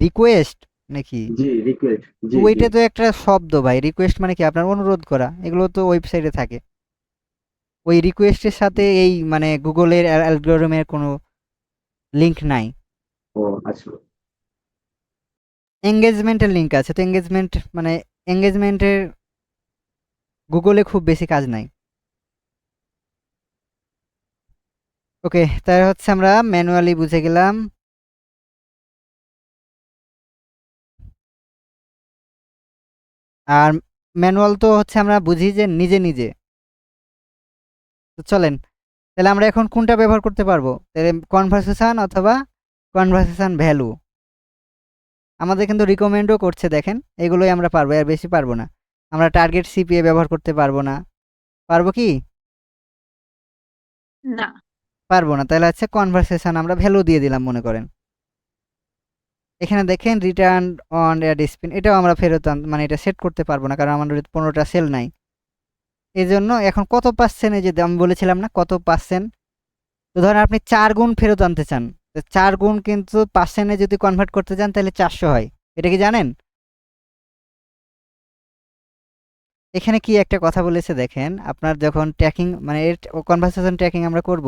রিকোয়েস্ট নাকি? জি, রিকোয়েস্ট, তো জি জি। ওইটা তো একটা শব্দ ভাই, রিকোয়েস্ট মানে কি আপনার অনুরোধ করা, এগুলো তো ওয়েবসাইটে থাকে। ওই রিকোয়েস্টের সাথে এই মানে গুগলের অ্যালগরিদমের কোনো লিংক নাই। ও আচ্ছা। এঙ্গেজমেন্টের লিংক আছে, তো এঙ্গেজমেন্ট মানে এঙ্গেজমেন্টের গুগলে খুব বেশি কাজ নাই। ওকে, তাই হচ্ছে আমরা ম্যানুয়ালি বুঝে গেলাম। আর ম্যানুয়াল তো হচ্ছে আমরা বুঝি যে নিজে নিজে। তো চলেন তাহলে আমরা এখন কোনটা ব্যবহার করতে পারবো, তাহলে কনভারসেশন অথবা কনভারসেশন ভ্যালু। আমাদের কিন্তু রিকমেন্ডও করছে, দেখেন এগুলোই আমরা পারবো, আর বেশি পারবো না। আমরা টার্গেট সিপিএ ব্যবহার করতে পারবো না, পারবো কি? না। পারবো না, তাহলে হচ্ছে কনভারসেশন আমরা ভ্যালু দিয়ে দিলাম মনে করেন। এখানে দেখেন রিটার্ন অন অ্যাড স্পিন, এটাও আমরা ফেরত মানে এটা সেট করতে পারবো না, কারণ আমাদের 15টা সেল নাই। এই জন্য এখন কত পার্সেন্ট, এই যে আমি বলেছিলাম না কত পার্সেন্ট, তো ধরেন আপনি 4 গুণ ফেরত আনতে চান, তো 4 গুণ কিন্তু পার্সেন্টে যদি কনভার্ট করতে চান তাহলে 400 হয়, এটা কি জানেন? এখানে কি একটা কথা বলেছে দেখেন, আপনার যখন ট্র্যাকিং মানে এর কনভারসেশন ট্র্যাকিং আমরা করব,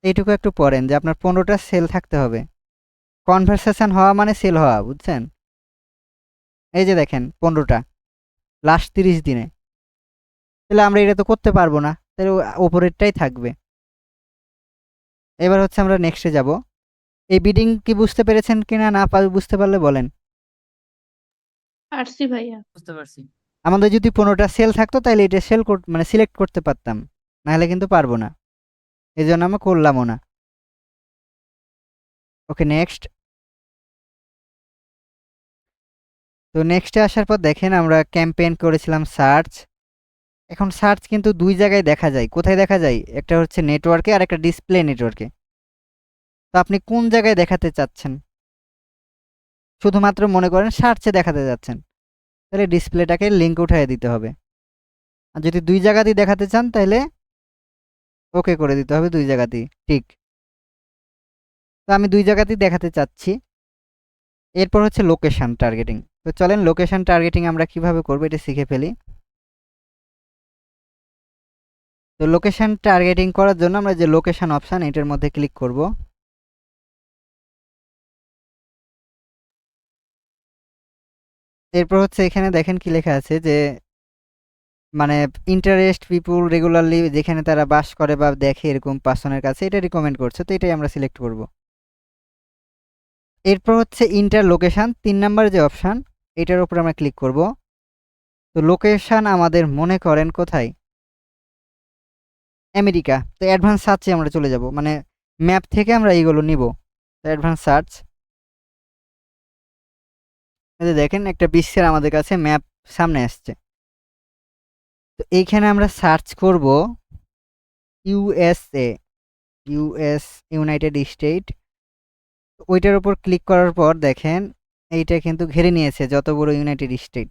এইটুকু একটু পড়েন যে আপনার 15টা সেল থাকতে হবে। কনভারসেশন হওয়া মানে সেল হওয়া, বুঝছেন? এই যে দেখেন 15টা লাস্ট 30 দিনে, তাহলে আমরা এটা তো করতে পারবো না, তাহলে ওপরেরটাই থাকবে। এবার হচ্ছে আমরা নেক্সটে যাব। এই বিডিং কি বুঝতে পেরেছেন কিনা, না বুঝতে পারলে বলেন। পারছি ভাইয়া। বুঝতে পারছি। আমাদের যদি 15টা সেল থাকতো তাহলে এটা সেল মানে সিলেক্ট করতে পারতাম, নাহলে কিন্তু পারবো না, এই জন্য আমরা করলামও না। Okay next. তো নেক্সটে আসার পর দেখেন আমরা ক্যাম্পেইন করেছিলাম সার্চ। এখন সার্চ কিন্তু দুই জায়গায় দেখা যায়, কোথায় দেখা যায়? একটা হচ্ছে নেটওয়ার্কে আর একটা ডিসপ্লে নেটওয়ার্কে। তো আপনি কোন জায়গায় দেখাতে চাচ্ছেন? শুধুমাত্র মনে করেন সার্চে দেখাতে যাচ্ছেন, তাহলে ডিসপ্লেটাকে লিঙ্ক উঠিয়ে দিতে হবে। আর যদি দুই জায়গাতেই দেখাতে চান তাহলে ওকে করে দিতে হবে, দুই জায়গাতেই ঠিক। তো আমি দুই জায়গাতেই দেখাতে চাচ্ছি। এরপর হচ্ছে লোকেশন টার্গেটিং। তো চলেন লোকেশন টার্গেটিং আমরা কিভাবে করবো এটা শিখে ফেলি। তো লোকেশন টার্গেটিং করার জন্য আমরা যে লোকেশন অপশান, এটার মধ্যে ক্লিক করব। এরপর হচ্ছে এখানে দেখেন কি লেখা আছে যে মানে ইন্টারেস্ট পিপুল রেগুলারলি, যেখানে তারা বাস করে বা দেখে এরকম পার্সনের কাছে, এটা রিকমেন্ড করছে, তো এটাই আমরা সিলেক্ট করব। এরপর হচ্ছে ইন্টার লোকেশন 3 নাম্বার যে অপশান, এটার উপর আমরা ক্লিক করব। তো লোকেশন আমাদের মনে করেন কোথায়? আমেরিকা। তো অ্যাডভান্স সার্চে আমরা চলে যাব, মানে ম্যাপ থেকে আমরা এইগুলো নিব। তো অ্যাডভান্স সার্চ, এই যে দেখেন একটা বিশ্বের আমাদের কাছে ম্যাপ সামনে আসছে। তো এইখানে আমরা সার্চ করব ইউএসএ, ইউনাইটেড স্টেট। ওইটার উপর ক্লিক করার পর দেখেন এইটা কিন্তু ঘিরে নিয়েছে, যত বড় ইউনাইটেড স্টেট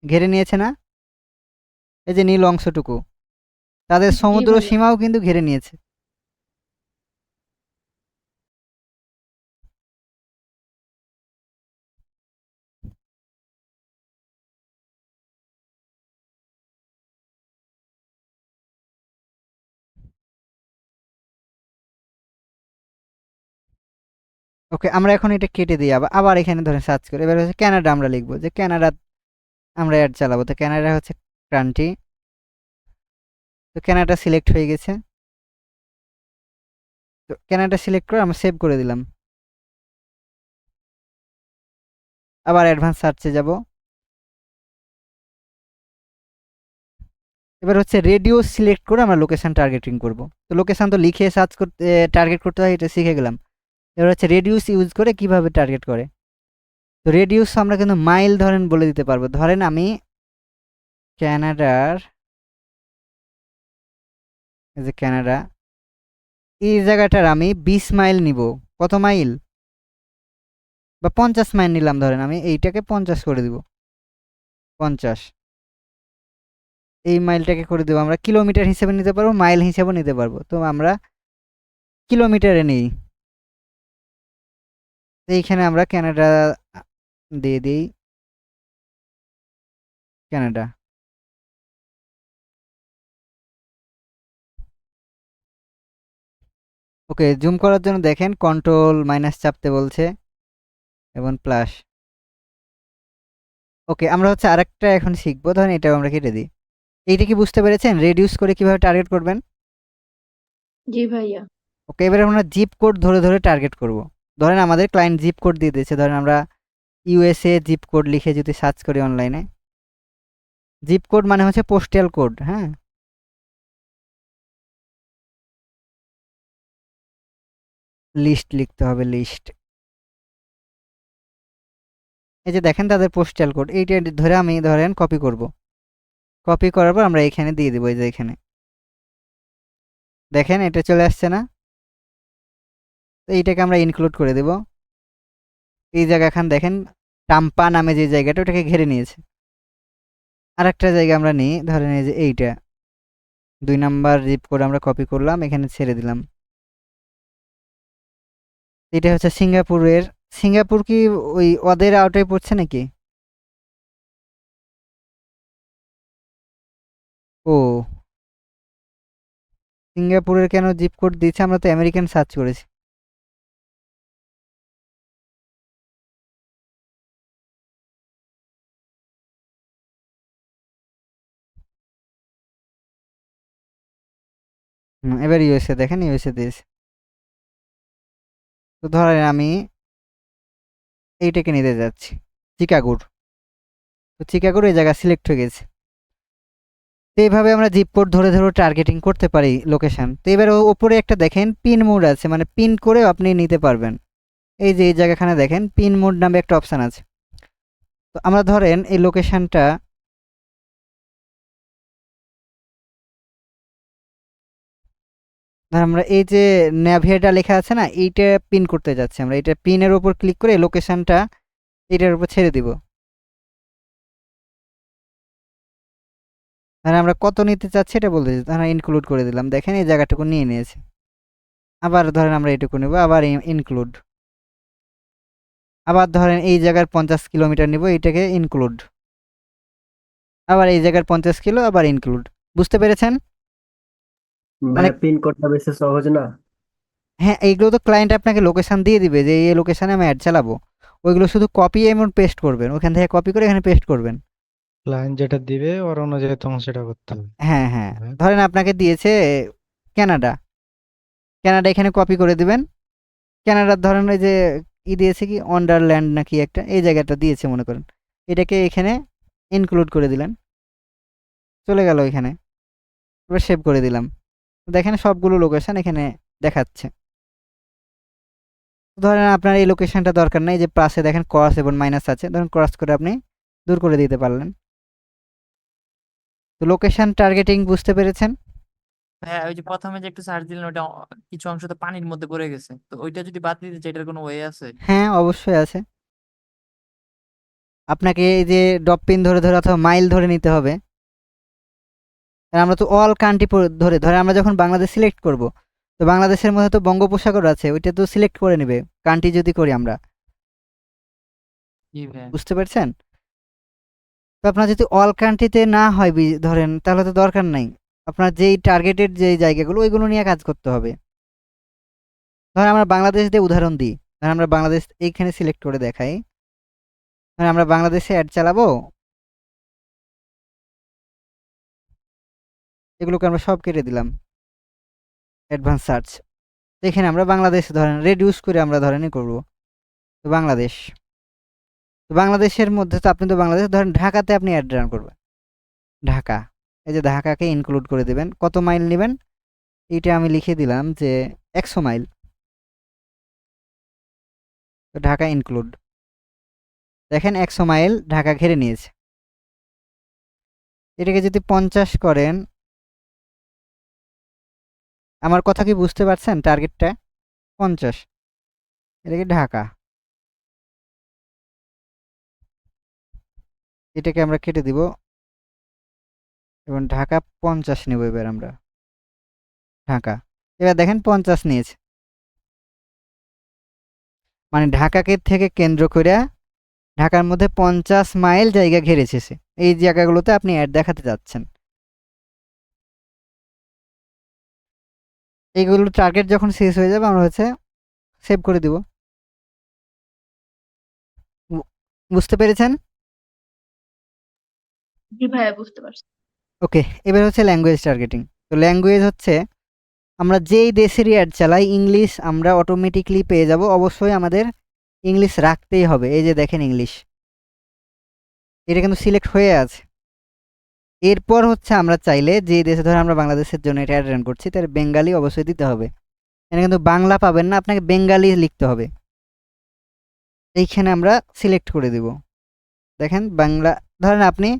ঘিরে নিয়েছে না, এই যে নীল অংশটুকু, তাদের জি সমুদ্র ভাইয়া। সীমাও কিন্তু ঘিরে নিয়েছে। ওকে, আমরা এখন এটা কেটে দিই, আবার এখানে ধরে সার্চ করি। এবার হচ্ছে কানাডা আমরা লিখবো, যে কানাডা আমরা অ্যাড চালাবো। তো কানাডা হচ্ছে কান্ট্রি, তো কানাডা সিলেক্ট হয়ে গেছে। তো কানাডা সিলেক্ট করে আমরা সেভ করে দিলাম। আবার অ্যাডভান্স সার্চে যাব। এবার হচ্ছে রেডিও সিলেক্ট করে আমরা লোকেশন টার্গেটিং করব। তো লোকেশন তো লিখে সার্চ করতে টার্গেট করতে হয়, এটা শিখে গেলাম। এবার হচ্ছে রেডিউস ইউজ করে কিভাবে টার্গেট করে। তো রেডিউস আমরা কিন্তু মাইল ধরেন বলে দিতে পারবো। ধরেন আমি কানাডার, এই যে কানাডা, এই জায়গাটার আমি 20 মাইল নিব। কত মাইল? বা 50 মাইল নিলাম, ধরেন আমি এইটাকে 50 করে দিব, 50। এই মাইলটাকে করে দেবো আমরা কিলোমিটার হিসেবে নিতে পারবো, মাইল হিসেবে নিতে পারবো। তো আমরা কিলোমিটারে নিই। এইখানে আমরা কানাডা দিয়ে দিই, কানাডা। ওকে, জুম করার জন্য দেখেন কন্ট্রোল মাইনাস চাপতে বলছে এবং প্লাস। ওকে, আমরা হচ্ছে আরেকটা এখন শিখবো, ধরেন এটাও আমরা কেটে দিই। এইটা কি বুঝতে পেরেছেন রেডিউস করে কিভাবে টার্গেট করবেন? জি ভাইয়া। ওকে, এবারে আমরা জিপ কোড ধরে ধরে টার্গেট করব। ধরেন আমাদের ক্লায়েন্ট জিপ কোড দিয়ে দিয়েছে, ধরেন আমরা ইউএসএ জিপ কোড লিখে যদি সার্চ করি অনলাইনে, জিপ কোড মানে হচ্ছে পোস্টাল কোড, হ্যাঁ। লিস্ট লিখতে হবে, লিস্ট। এই যে দেখেন তাদের পোস্টাল কোড, এইটা ধরে আমি ধরেন কপি করব। কপি করার পর আমরা এখানে দিয়ে দেবো, এই যে এখানে দেখেন এটা চলে আসছে না? তো এইটাকে আমরা ইনক্লুড করে দেব। এই জায়গাখান দেখেন টাম্পা নামে যে জায়গাটা, ওটাকে ঘিরে নিয়েছে। আর একটা জায়গা আমরা নিই, ধরেন এই যে এইটা 2 নাম্বার জিপ কোড আমরা কপি করলাম, এখানে ছেড়ে দিলাম। এটা হচ্ছে সিঙ্গাপুরের। সিঙ্গাপুর কি ওই ওদের আওতায় পড়ছে নাকি? ও, সিঙ্গাপুরের কেন জিপ কোড দিচ্ছে? আমরা তো আমেরিকান সার্চ করেছি। এবার ইউএসএ দেখেন, ইউএসএ দিয়েছে। তো ধরেন আমি এইটাকে নিতে যাচ্ছি, চিকাগোর। তো চিকাগোর এই জায়গা সিলেক্ট হয়ে গেছে। তো এইভাবে আমরা জিপ কোড ধরে ধরে টার্গেটিং করতে পারি লোকেশন। তো এবার ওপরে একটা দেখেন পিন মোড আছে, মানে পিন করে আপনি নিতে পারবেন। এই যে এই জায়গাখানে দেখেন পিন মোড নামে একটা অপশান আছে। তো আমরা ধরেন এই লোকেশনটা আমরা এই যে ন্যাভিগেটর লেখা আছে না, এইটা পিন করতে যাচ্ছি আমরা। এটা পিনের উপর ক্লিক করে লোকেশনটা এটার উপর ছেড়ে দিব। তাহলে আমরা কত নিতে চাচ্ছি এটা বলতে চাচ্ছি, তাহলে ইনক্লুড করে দিলাম। দেখেন এই জায়গাটুকু নিয়ে নিয়েছে। আবার ধরেন আমরা এটুকু নেব, আবার ইনক্লুড। আবার ধরেন এই জায়গার 50 কিলোমিটার নিব, এইটাকে ইনক্লুড। আবার এই জায়গার 50 কিলো, আবার ইনক্লুড। বুঝতে পেরেছেন? ভাইয়া পিন কোডটা বেশি সহজ না? হ্যাঁ, এইগুলো তো ক্লায়েন্ট আপনাকে লোকেশন দিয়ে দিবে যে এই লোকেশনে আমি অ্যাড চালাবো। ওইগুলো শুধু কপি এবং পেস্ট করবেন, ওখান থেকে কপি করে এখানে পেস্ট করবেন। ক্লায়েন্ট যেটা দিবে ওর অনুযায়ী তখন সেটা করতে হবে। হ্যাঁ হ্যাঁ, হ্যাঁ। ধরেন আপনাকে দিয়েছে কানাডা, কানাডা এখানে কপি করে দিবেন। কানাডার ধরেন ওই যে দিয়েছে কি ওয়ান্ডারল্যান্ড নাকি একটা, এই জায়গাটা দিয়েছে মনে করেন, এটাকে এখানে ইনক্লুড করে দিলেন, চলে গেল এখানে। এবার সেভ করে দিলাম। দেখেন সবগুলো লোকেশন এখানে দেখাচ্ছে। ধরেন আপনার এই লোকেশনটা দরকার নাই, যে প্লাসে দেখেন ক্রস এবং মাইনাস আছে, ধরেন ক্রস করে আপনি দূর করে দিতে পারলেন। তো লোকেশন টার্গেটিং বুঝতে পেরেছেন? হ্যাঁ, ওই যে প্রথমে যে একটু সার্চ দিলেন ওটা কিছু অংশ তো পানির মধ্যে পড়ে গেছে, তো ওইটা যদি বাদ দিতে চাই এটার কোনো ওয়ে আছে? হ্যাঁ অবশ্যই আছে। আপনাকে এই যে ডট পিন ধরে ধরে অথবা মাইল ধরে নিতে হবে। আর আমরা তো অল কান্ট্রি ধরে ধরে আমরা যখন বাংলাদেশ সিলেক্ট করব, তো বাংলাদেশের মধ্যে তো বঙ্গোপসাগর আছে, ওইটা তো সিলেক্ট করে নেবে কান্ট্রি যদি করি আমরা। জি ভাই। বুঝতে পারছেন? তো আপনার যদি অল কান্ট্রিতে না হয় ধরেন, তাহলে তো দরকার নাই। আপনার যেই টার্গেটেড যেই জায়গাগুলো ওইগুলো নিয়ে কাজ করতে হবে। ধরেন আমরা বাংলাদেশ দিয়ে উদাহরণ দিই। ধরেন আমরা বাংলাদেশ এইখানে সিলেক্ট করে দেখাই। ধরেন আমরা বাংলাদেশে অ্যাড চালাবো, এগুলোকে আমরা সব কেটে দিলাম অ্যাডভান্স সার্চ। এখানে আমরা বাংলাদেশ ধরেন রেডিউস করে আমরা ধরেন করব। তো বাংলাদেশ, তো বাংলাদেশের মধ্যে তো আপনি তো বাংলাদেশ ধরেন ঢাকাতে আপনি অ্যাড রান করবেন। ঢাকা, এই যে ঢাকাকে ইনক্লুড করে দেবেন। কত মাইল নেবেন এইটা আমি লিখে দিলাম যে 100 মাইল। তো ঢাকা ইনক্লুড, দেখেন 100 মাইল ঢাকা ঘিরে নিয়েছে। এটাকে যদি 50 করেন, আমার কথা কি বুঝতে পারছেন? টার্গেটটা 50, এটাকে ঢাকা, এটাকে আমরা কেটে দিব এবং ঢাকা 50 নেব এবার আমরা। ঢাকা, এবার দেখেন 50 নিয়েছে, মানে ঢাকাকে থেকে কেন্দ্র করে ঢাকার মধ্যে 50 মাইল জায়গা ঘিরেছে সে। এই জায়গাগুলোতে আপনি অ্যাড দেখাতে যাচ্ছেন। এইগুলো টার্গেট যখন শেষ হয়ে যাবে আমরা হচ্ছে সেভ করে দিব। বুঝতে পেরেছেন? জি ভাইয়া, বুঝতে পারছি। ওকে, এবার হচ্ছে ল্যাঙ্গুয়েজ টার্গেটিং। তো ল্যাঙ্গুয়েজ হচ্ছে আমরা যেই দেশেরই অ্যাড চালাই, ইংলিশ আমরা অটোমেটিকলি পেয়ে যাব। অবশ্যই আমাদের ইংলিশ রাখতেই হবে। এই যে দেখেন ইংলিশ, এটা কিন্তু সিলেক্ট হয়ে আছে। এরপর হচ্ছে আমরা চাইলে যে দেশে, ধরে আমরা বাংলাদেশের জন্য এটা অ্যাড রান করছি, তার বেঙ্গালি অবশ্যই দিতে হবে। এখানে কিন্তু বাংলা পাবেন না, আপনাকে বেঙ্গালি লিখতে হবে। এইখানে আমরা সিলেক্ট করে দিব। দেখেন বাংলা, ধরেন আপনি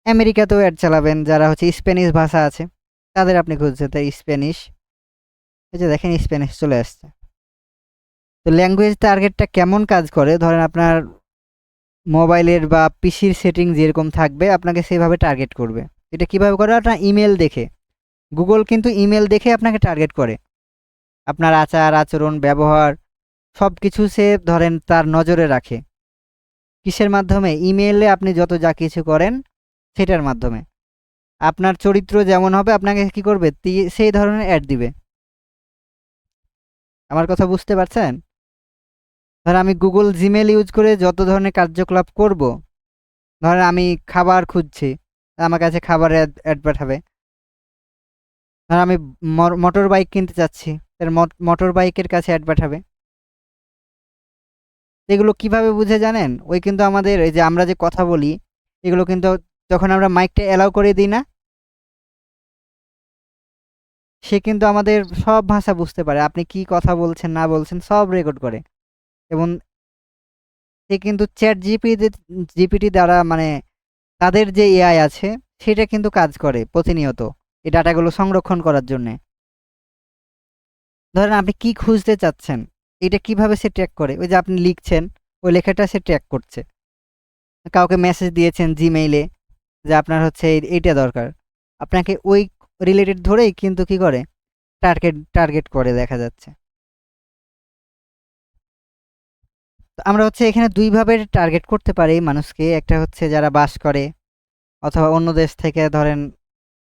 আমেরিকাতেও অ্যাড চালাবেন, যারা হচ্ছে স্প্যানিশ ভাষা আছে তাদের আপনি খুঁজছেন, তাই স্প্যানিশ, এই যে দেখেন স্প্যানিশ চলে আসছে। তো ল্যাঙ্গুয়েজ টার্গেটটা কেমন কাজ করে, ধরেন আপনার মোবাইলের বা পিসির সেটিং যেরকম থাকবে আপনাকে সেভাবে টার্গেট করবে। এটা কিভাবে করে, আপনার ইমেল দেখে, গুগল কিন্তু ইমেল দেখে আপনাকে টার্গেট করে। আপনার আচার আচরণ ব্যবহার সব কিছু সে ধরেন তার নজরে রাখে। কিসের মাধ্যমে? ইমেইলে আপনি যত যা কিছু করেন সেটার মাধ্যমে। আপনার চরিত্র যেমন হবে আপনাকে কি করবে, সেই ধরনের অ্যাড দিবে। আমার কথা বুঝতে পারছেন? ধর আমি গুগল জিমেল ইউজ করে যত ধরনের কার্যকলাপ করব, ধরেন আমি খাবার খুঁজছি, আমার কাছে খাবারের অ্যাড পাঠাবে। ধর আমি মোটর বাইক কিনতে চাচ্ছি, তার মোটর বাইকের কাছে অ্যাড পাঠাবে। এগুলো কিভাবে বুঝে জানেন? ওই কিন্তু আমাদের এই যে আমরা যে কথা বলি, এগুলো কিন্তু যখন আমরা মাইকটা অ্যালাউ করে দিই না, সে কিন্তু আমাদের সব ভাষা বুঝতে পারে, আপনি কি কথা বলছেন না বলছেন সব রেকর্ড করে। এবং সে কিন্তু চ্যাট জিপিটি দ্বারা, মানে তাদের যে এআই আছে সেটা কিন্তু কাজ করে প্রতিনিয়ত এই ডাটাগুলো সংরক্ষণ করার জন্যে। ধরেন আপনি কি খুঁজতে চাচ্ছেন, এটা কিভাবে সে ট্র্যাক করে? ওই যে আপনি লিখছেন, ওই লেখাটা সে ট্র্যাক করছে। কাউকে মেসেজ দিয়েছেন জিমেইলে যে আপনার হচ্ছে এইটা দরকার, আপনাকে ওই রিলেটেড ধরেই কিন্তু কি করে, টার্গেট করে দেখা যাচ্ছে। তো আমরা হচ্ছে এখানে দুইভাবে টার্গেট করতে পারি মানুষকে। একটা হচ্ছে যারা বাস করে, অথবা অন্য দেশ থেকে ধরেন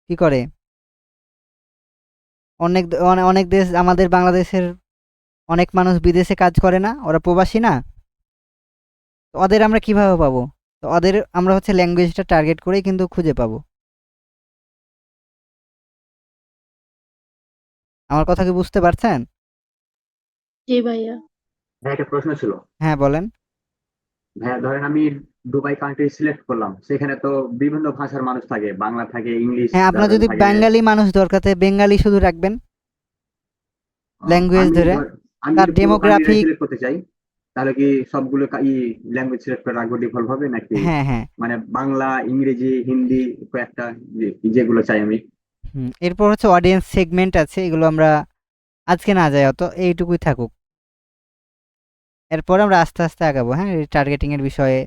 কি করে, অনেক দেশ, আমাদের বাংলাদেশের অনেক মানুষ বিদেশে কাজ করে না, ওরা প্রবাসী না, তো ওদের আমরা কিভাবে পাবো? তো ওদের আমরা হচ্ছে ল্যাঙ্গুয়েজটা টার্গেট করেই কিন্তু খুঁজে পাবো। আমার কথা কি বুঝতে পারছেন? জি ভাইয়া। ভাই একটা প্রশ্ন ছিল। হ্যাঁ বলেন। ভাইয়া ধরেন আমি দুবাই কান্ট্রি সিলেক্ট করলাম, সেখানে তো বিভিন্ন ভাষার মানুষ থাকে, বাংলা থাকে, ইংলিশ হ্যাঁ, আপনার যাদের যদি থাকে। বেঙ্গালি মানুষ দরকার থাকে, বেঙ্গালি শুধু রাখবেন ল্যাঙ্গুয়েজ আমি ধরে। আমি তার যদি পুরো কান্ট্রিটা ডেমোগ্রাফিক, সিলেক্ট করতে চাই, তাহলে কি সবগুলো ল্যাঙ্গুয়েজ সিলেক্ট করে রাখবো ডিফল্ট ভাবে, নাকি হ্যাঁ হ্যাঁ। মানে বাংলা, ইংরেজি, হিন্দি কয়েকটা যেগুলো চাই আমি? এরপর হচ্ছে অডিয়েন্স সেগমেন্ট আছে, এগুলো আমরা আজকে না যাই অত, এইটুকুই থাকুক। এরপর আমরা আস্তে আস্তে আগাবো, হ্যাঁ, টার্গেটিং এর বিষয়ে,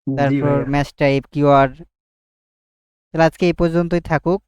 জি তারপর ভাইয়া। Match type, keyword. তাহলে আজকে এই পর্যন্তই থাকুক।